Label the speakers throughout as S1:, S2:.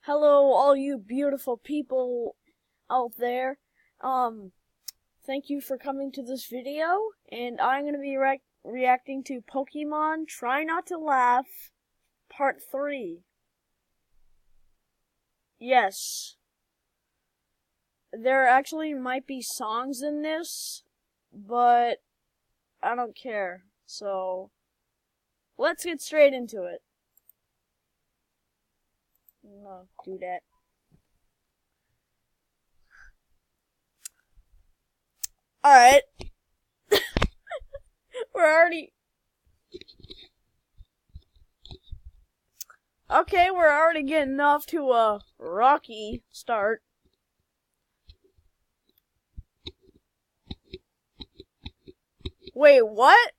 S1: Hello, all you beautiful people out there. Thank you for coming to this video, and I'm going to be reacting to Pokemon Try Not to Laugh, Part 3. Yes. There actually might be songs in this, but I don't care. So, let's get straight into it. No, do that. Alright. We're already getting off to a rocky start. Wait, what?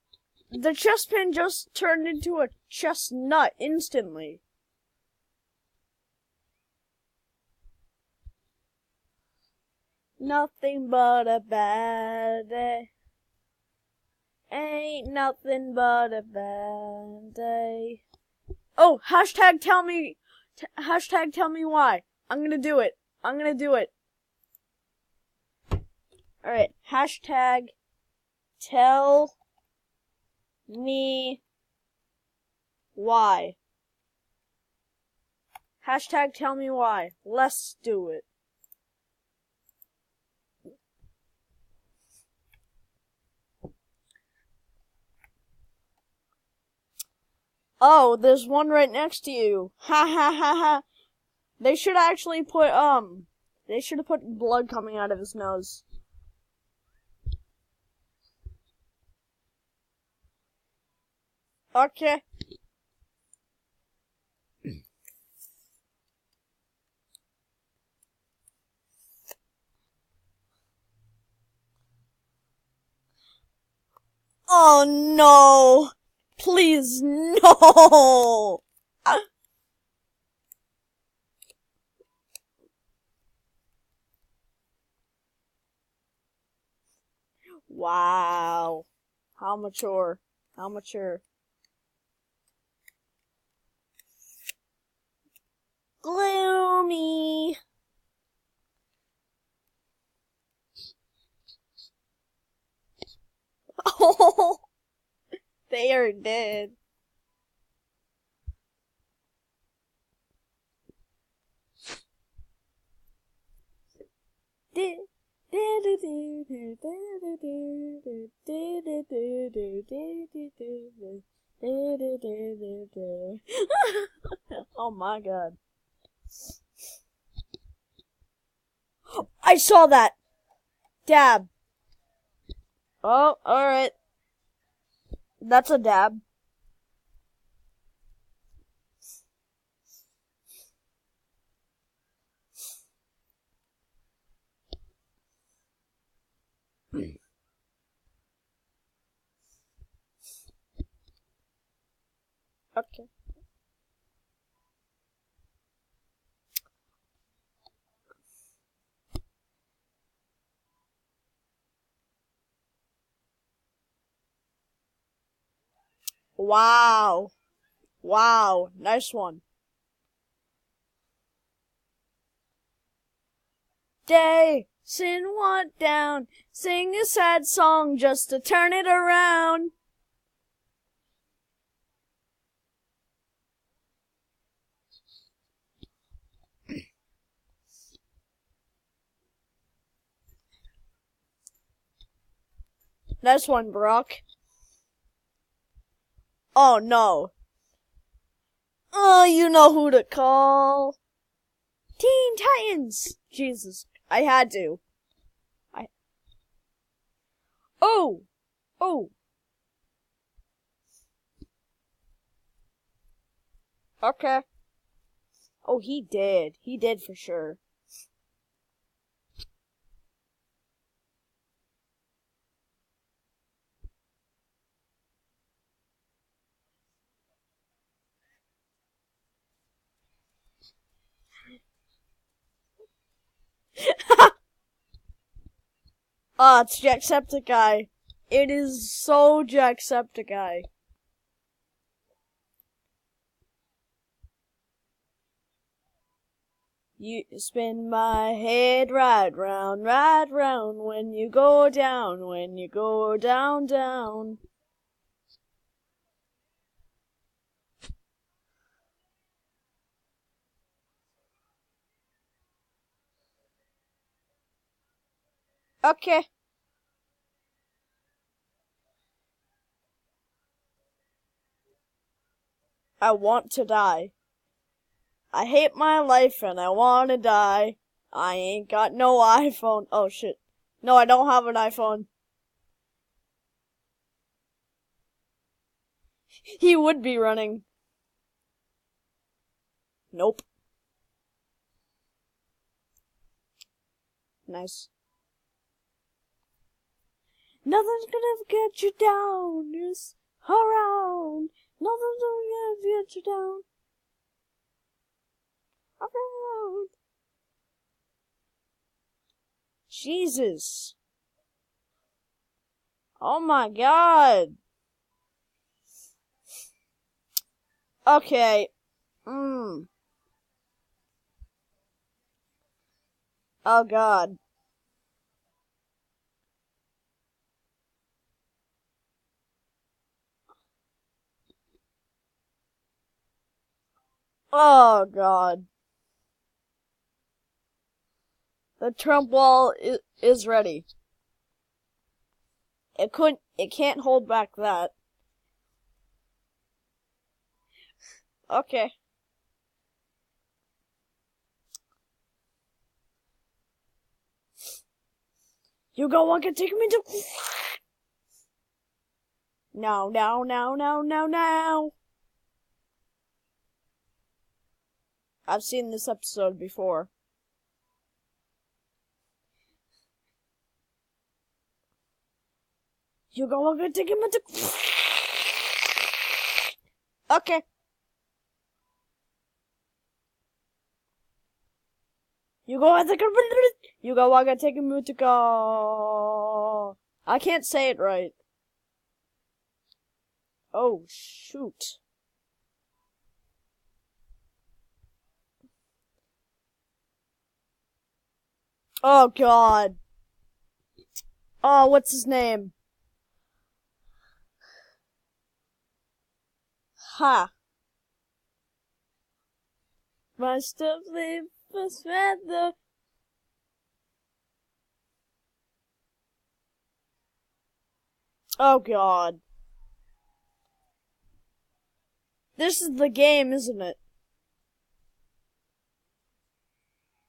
S1: The chestpin just turned into a chestnut instantly. Nothing but a bad day. Ain't nothing but a bad day. Oh, hashtag tell me why. I'm gonna do it. Alright, hashtag tell me why. Hashtag tell me why. Let's do it. Oh, there's one right next to you. Ha ha ha ha. They should actually put, they should have put blood coming out of his nose. Okay. Oh no! Please, no! Wow. How mature. How mature. Gloomy. Oh, they are dead. Oh my god. I saw that! Dab. Oh, alright. That's a dab. Okay. Wow. Wow. Nice one. Jason went down. Sing a sad song just to turn it around. Nice one, Brock. Oh no. Oh, you know who to call. Teen Titans! Jesus, I had to. Oh! Oh! Okay. Oh, he did. He did for sure. It's Jacksepticeye. It is so Jacksepticeye. You spin my head right round, when you go down, down. Okay. I want to die. I hate my life and I want to die. I ain't got no iPhone. Oh shit. No, I don't have an iPhone. He would be running. Nope. Nice. Nothing's gonna get you down. Just around. Nothing's gonna get you down. Around. Jesus. Oh my god. Okay. Oh god. Oh god. The Trump wall is ready. It can't hold back that. Okay. You go on, can take me to... No, no, no, no, no, no. I've seen this episode before. You go on, can take me to... Okay. You go on, you go on, can take me to go. I can't say it right. Oh, shoot. Oh, God. Oh, what's his name? Ha. Must have lived for feather. Oh, God. This is the game, isn't it?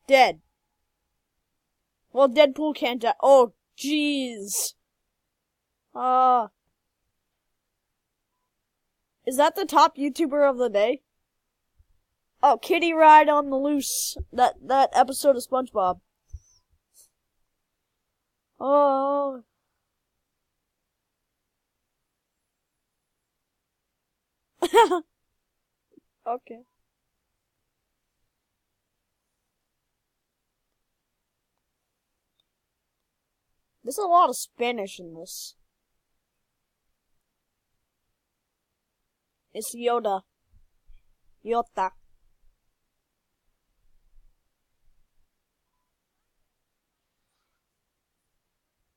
S1: Dead. Well, Deadpool can't die. Oh, jeez. Is that the top YouTuber of the day? Oh, Kitty Ride on the Loose. That episode of SpongeBob. Oh. Okay. There's a lot of Spanish in this. It's Yoda. Yota.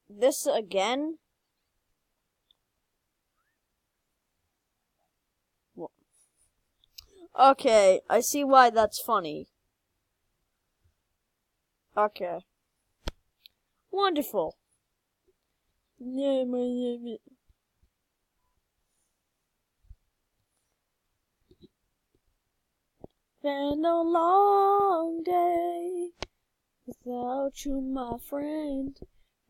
S1: This again? Okay, I see why that's funny. Okay. Wonderful. Been a long day without you, my friend,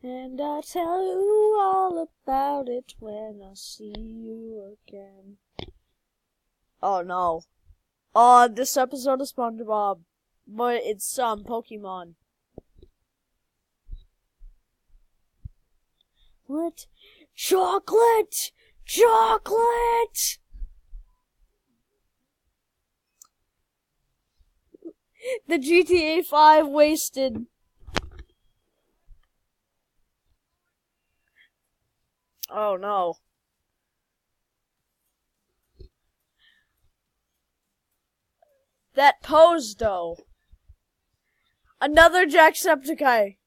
S1: and I'll tell you all about it when I see you again. Oh no. Oh, this episode of SpongeBob, but it's Pokemon. What? Chocolate! Chocolate! The GTA 5 wasted. Oh no. That pose though. Another Jacksepticeye.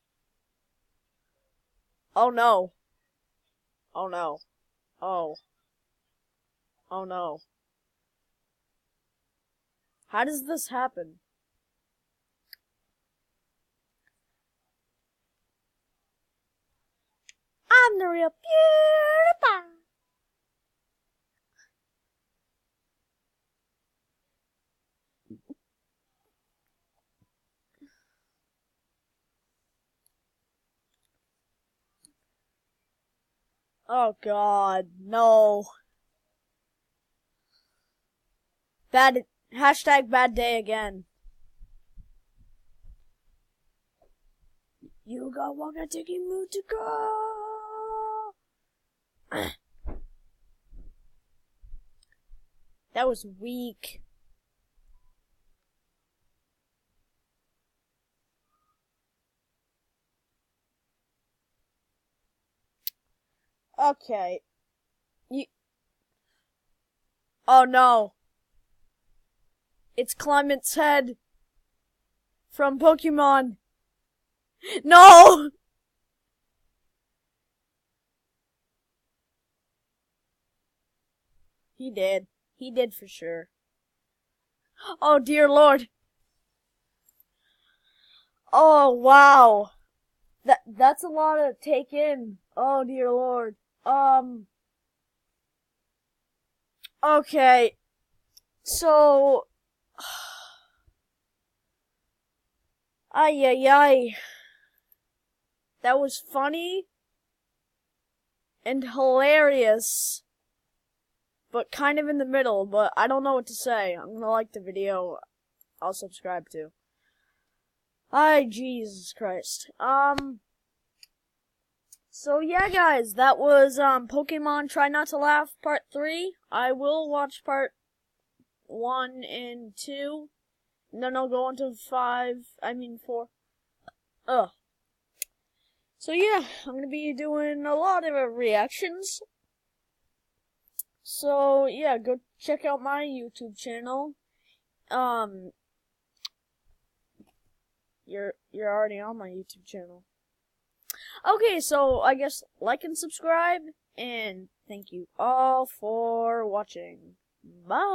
S1: Oh no. Oh no. Oh. Oh no. How does this happen? I'm the real PewDiePie. Oh god, no. Hashtag bad day again. You got Waka Tiki Mood to go. That was weak. Okay. Oh no. It's Clement's head. From Pokemon. No! He did. He did for sure. Oh dear lord. Oh wow. That's a lot to take in. Oh dear lord. Okay. So ay ay ay. That was funny and hilarious, but kind of in the middle, but I don't know what to say. I'm gonna like the video. I'll subscribe to. Ay, Jesus Christ. So yeah, guys, that was, Pokemon Try Not to Laugh Part 3. I will watch Part 1 and 2, and then I'll go on to 4. Ugh. So yeah, I'm gonna be doing a lot of reactions. So yeah, go check out my YouTube channel. You're already on my YouTube channel. Okay, so I guess like and subscribe, and thank you all for watching. Bye!